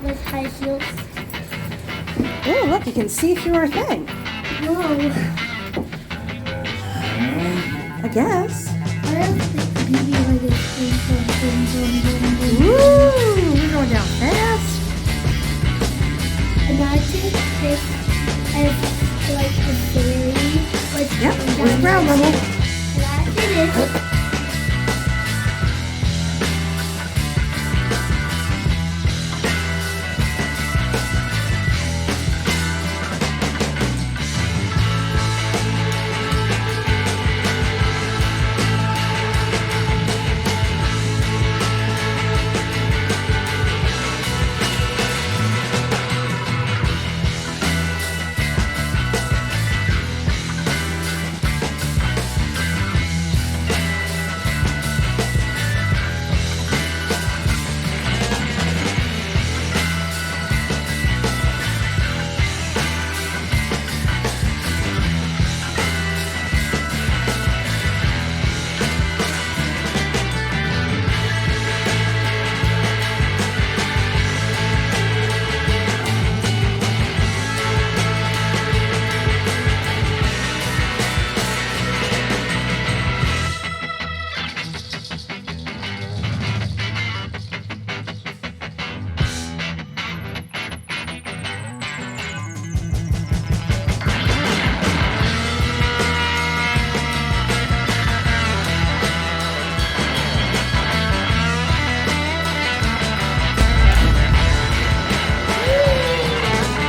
with high heels. Oh, look, you can see through our thing. Whoa. I guess. I have the BB like this. Boom, boom, boom, boom, boom, boom. Woo! We're going down fast. Imagine if like the fairy was Yep, going we're down ground level. Imagine if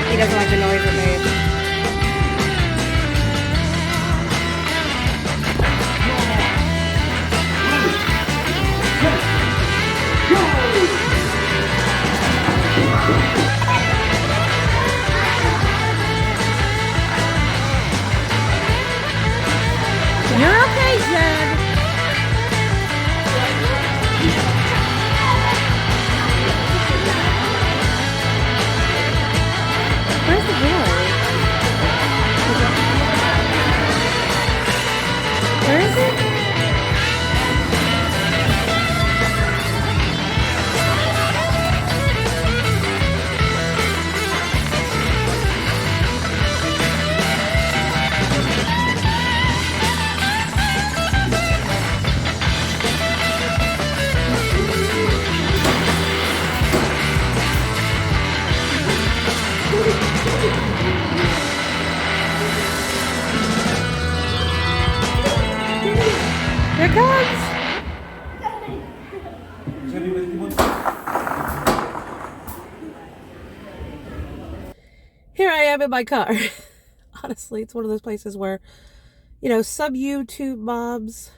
He doesn't like the noise it made. You're okay, Jen. Where's the boy? Where is it? Here it comes. Here I am in my car. Honestly, it's one of those places where, some YouTube moms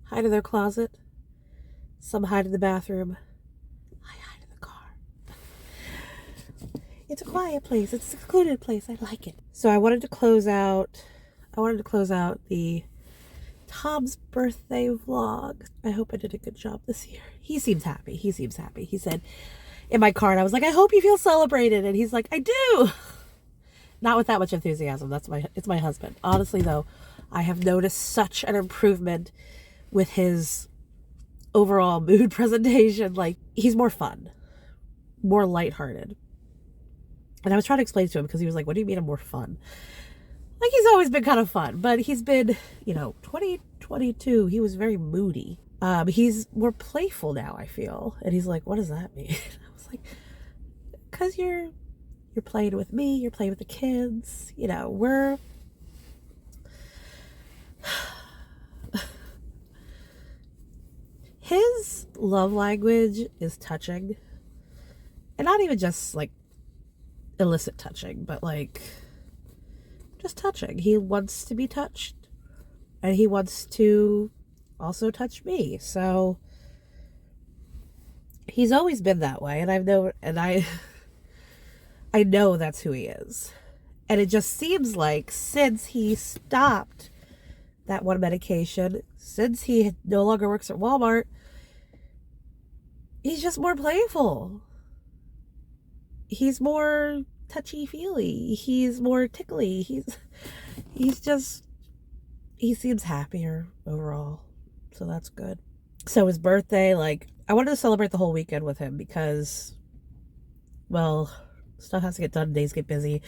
hide in their closet. Some hide in the bathroom. I hide in the car. It's a quiet place. It's a secluded place. I like it. So I wanted to close out the Tom's birthday vlog. I hope I did a good job this year. He seems happy. He said in my car, and I was like, I hope you feel celebrated. And he's like, I do. Not with that much enthusiasm. It's my husband. Honestly, though, I have noticed such an improvement with his overall mood presentation. Like, he's more fun, more lighthearted. And I was trying to explain to him because he was like, what do you mean I'm more fun? Like, he's always been kind of fun, but he's been, 2022, he was very moody. He's more playful now, I feel. And he's like, what does that mean? I was like, because you're playing with me, you're playing with the kids, we're... His love language is touching. And not even just, like, illicit touching, but, like, just touching. He wants to be touched. And he wants to also touch me. So he's always been that way. And I know that's who he is. And it just seems like since he stopped that one medication, since he no longer works at Walmart, he's just more playful. He's more touchy-feely. He's more tickly. He seems happier overall. So that's good. So his birthday, I wanted to celebrate the whole weekend with him because well, stuff has to get done, days get busy.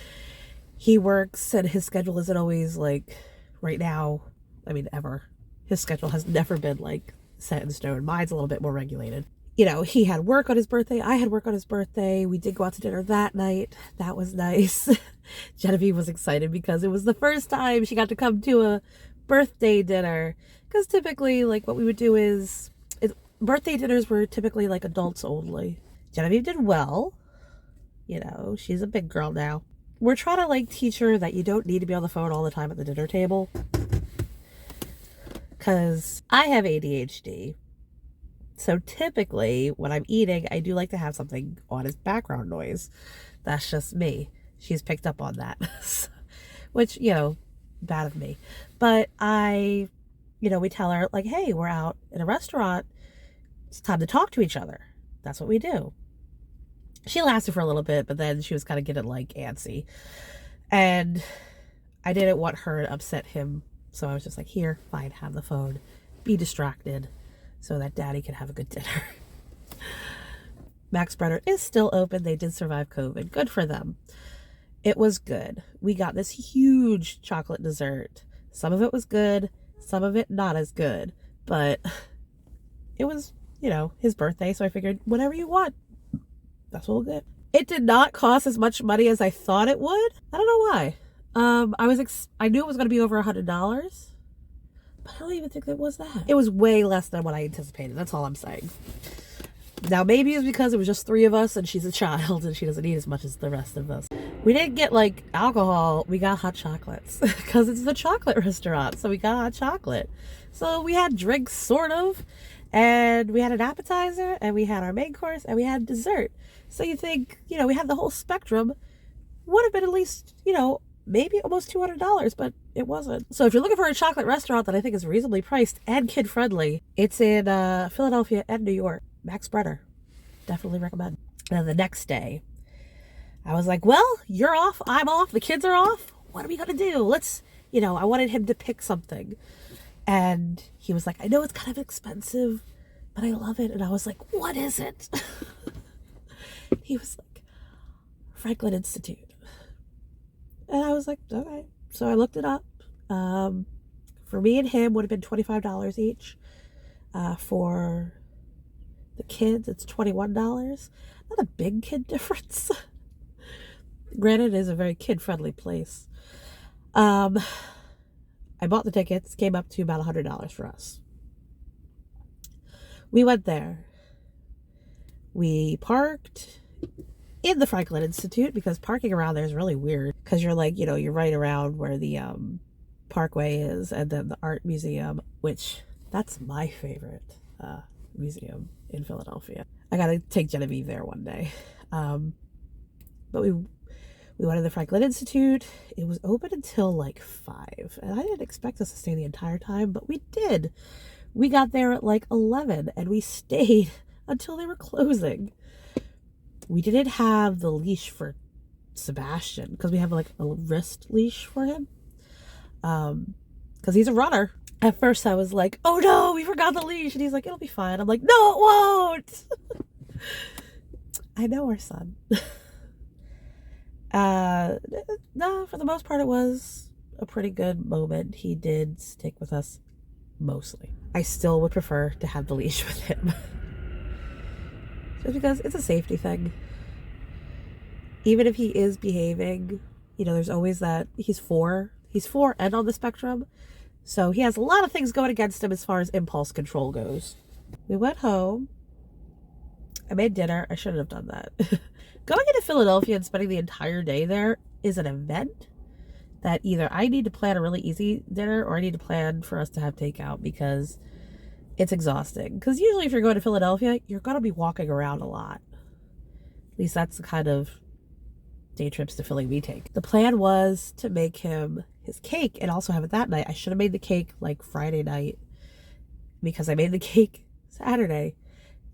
He works and his schedule isn't always like right now. I mean, ever. His schedule has never been like set in stone. Mine's a little bit more regulated. You know, he had work on his birthday. I had work on his birthday. We did go out to dinner that night. That was nice. Genevieve was excited because it was the first time she got to come to a birthday dinner. Because typically, like, what we would do is, birthday dinners were typically like adults only. Genevieve did well. You know, she's a big girl now. We're trying to like teach her that you don't need to be on the phone all the time at the dinner table. Because I have ADHD. So typically when I'm eating, I do like to have something on as background noise. That's just me. She's picked up on that. Which, you know, bad of me. But we tell her like, hey, we're out in a restaurant. It's time to talk to each other. That's what we do. She lasted for a little bit, but then she was kind of getting like antsy. And I didn't want her to upset him. So I was just like, here, fine, have the phone. Be distracted so that daddy can have a good dinner. Max Brenner is still open. They did survive COVID. Good for them. It was good. We got this huge chocolate dessert. Some of it was good. Some of it not as good. But it was, you know, his birthday. So I figured, whatever you want, that's what we'll get. It did not cost as much money as I thought it would. I don't know why. I knew it was going to be over $100. But I don't even think it was that. It was way less than what I anticipated. That's all I'm saying. Now, maybe it's because it was just 3 of us and she's a child and she doesn't eat as much as the rest of us. We didn't get like alcohol. We got hot chocolates because it's the chocolate restaurant. So we got hot chocolate. So we had drinks, sort of. And we had an appetizer and we had our main course and we had dessert. So you think, you know, we had the whole spectrum. Would have been at least, you know, maybe almost $200, but it wasn't. So if you're looking for a chocolate restaurant that I think is reasonably priced and kid-friendly, it's in Philadelphia and New York. Max Brenner. Definitely recommend. And then the next day, I was like, well, you're off, I'm off, the kids are off. What are we going to do? Let's, you know, I wanted him to pick something. And he was like, I know it's kind of expensive, but I love it. And I was like, what is it? He was like, Franklin Institute. And I was like, okay. So I looked it up. For me and him would have been $25 each. For the kids, it's $21. Not a big kid difference. Granted, it is a very kid-friendly place. I bought the tickets, came up to about $100 for us. We went there. We parked in the Franklin Institute because parking around there is really weird because you're like, you know, you're right around where the Parkway is and then the Art Museum, which that's my favorite museum in Philadelphia. I gotta take Genevieve there one day. But we went to the Franklin Institute. It was open until like 5 and I didn't expect us to stay the entire time, but we did. We got there at like 11 and we stayed until they were closing. We didn't have the leash for Sebastian because we have like a wrist leash for him because he's a runner. At first I was like, oh no, we forgot the leash, and he's like, it'll be fine. I'm like, no, it won't. I know our son. No, for the most part it was a pretty good moment. He did stick with us mostly. I still would prefer to have the leash with him. Just because it's a safety thing. Even if he is behaving, you know, there's always that he's 4 and on the spectrum. So he has a lot of things going against him as far as impulse control goes. We went home. I made dinner. I shouldn't have done that. Going into Philadelphia and spending the entire day there is an event that either I need to plan a really easy dinner or I need to plan for us to have takeout because it's exhausting. Because usually if you're going to Philadelphia, you're going to be walking around a lot. At least that's the kind of day trips to Philly we take. The plan was to make him his cake and also have it that night. I should have made the cake like Friday night because I made the cake Saturday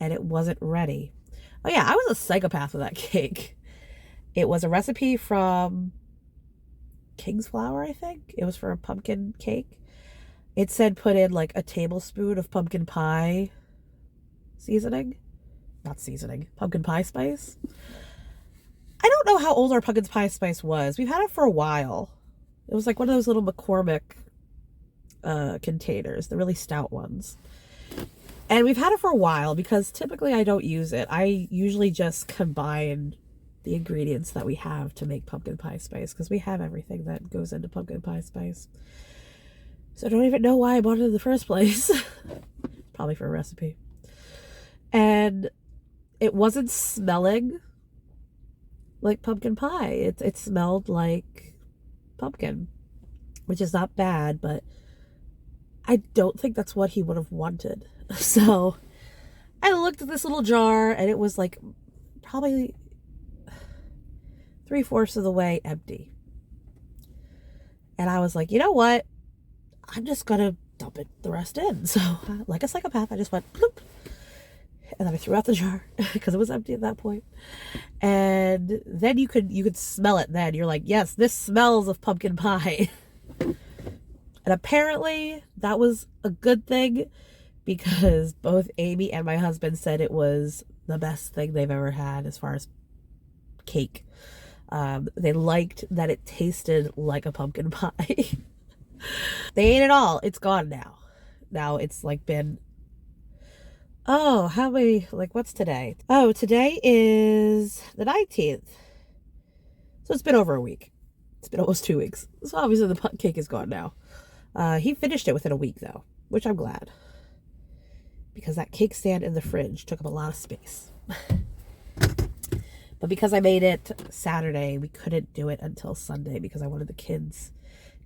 and it wasn't ready. Oh yeah, I was a psychopath with that cake. It was a recipe from King's Flour, I think. It was for a pumpkin cake. It said put in like a tablespoon of pumpkin pie seasoning. Not seasoning, pumpkin pie spice. I don't know how old our pumpkin pie spice was. We've had it for a while. It was like one of those little McCormick containers, the really stout ones. And we've had it for a while because typically I don't use it. I usually just combine the ingredients that we have to make pumpkin pie spice because we have everything that goes into pumpkin pie spice. So I don't even know why I bought it in the first place. Probably for a recipe. And it wasn't smelling like pumpkin pie. It smelled like pumpkin, which is not bad, but I don't think that's what he would have wanted. So I looked at this little jar and it was like probably 3/4 of the way empty. And I was like, you know what? I'm just going to dump it the rest in. So like a psychopath, I just went bloop. And then I threw out the jar because it was empty at that point. And then you could smell it then. You're like, yes, this smells of pumpkin pie. And apparently that was a good thing because both Amy and my husband said it was the best thing they've ever had as far as cake. They liked that it tasted like a pumpkin pie. They ate it all. It's gone now. Now it's like been, oh, how many, like what's today? Oh, today is the 19th. So it's been over a week. It's been almost 2 weeks. So obviously the cake is gone now. He finished it within a week though, which I'm glad. Because that cake stand in the fridge took up a lot of space. But because I made it Saturday, we couldn't do it until Sunday because I wanted the kids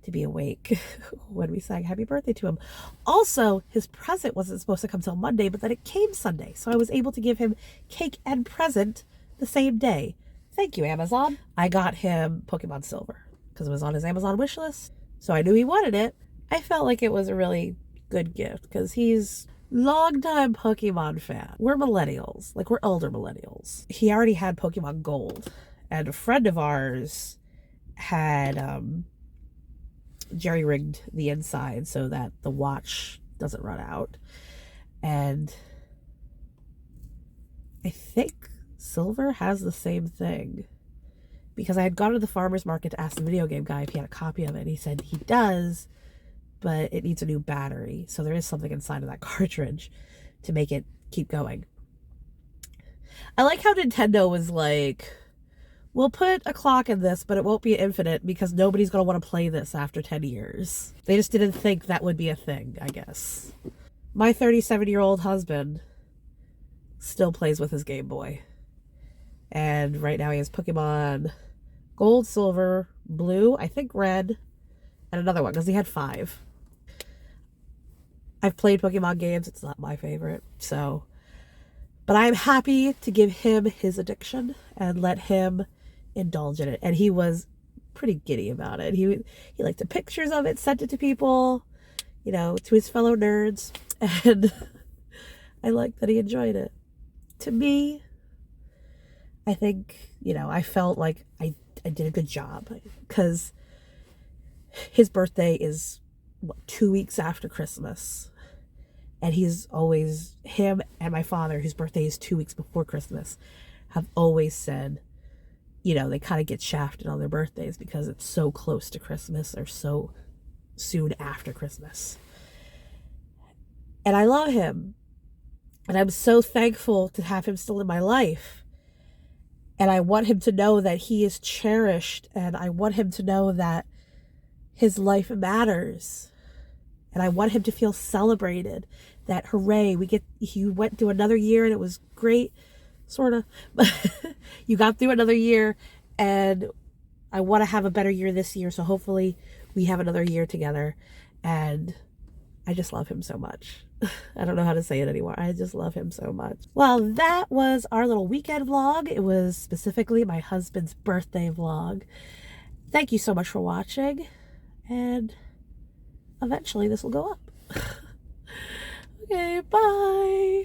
to be awake when we sang happy birthday to him. Also, his present wasn't supposed to come till Monday, but then it came Sunday. So I was able to give him cake and present the same day. Thank you, Amazon. I got him Pokemon Silver because it was on his Amazon wish list. So I knew he wanted it. I felt like it was a really good gift because he's longtime Pokemon fan. We're millennials, like we're older millennials. He already had Pokemon Gold, and a friend of ours had jerry-rigged the inside so that the watch doesn't run out. And I think Silver has the same thing because I had gone to the farmer's market to ask the video game guy if he had a copy of it. And he said he does, but it needs a new battery. So there is something inside of that cartridge to make it keep going. I like how Nintendo was like, we'll put a clock in this, but it won't be infinite because nobody's going to want to play this after 10 years. They just didn't think that would be a thing, I guess. My 37-year-old husband still plays with his Game Boy. And right now he has Pokemon Gold, Silver, Blue, I think Red, and another one because he had 5. I've played Pokemon games. It's not my favorite. So, but I'm happy to give him his addiction and let him indulge in it. And he was pretty giddy about it. He liked the pictures of it, sent it to people, you know, to his fellow nerds. And I liked that he enjoyed it. To me, I think, you know, I felt like I did a good job because his birthday is 2 weeks after Christmas, and he's always, him and my father, whose birthday is 2 weeks before Christmas, have always said, you know, they kind of get shafted on their birthdays because it's so close to Christmas or so soon after Christmas. And I love him, and I'm so thankful to have him still in my life. And I want him to know that he is cherished, and I want him to know that his life matters. And I want him to feel celebrated, that hooray, you went through another year and it was great, sort of. You got through another year, and I want to have a better year this year. So hopefully we have another year together. And I just love him so much. I don't know how to say it anymore. I just love him so much. Well, that was our little weekend vlog. It was specifically my husband's birthday vlog. Thank you so much for watching. And eventually this will go up. Okay, bye.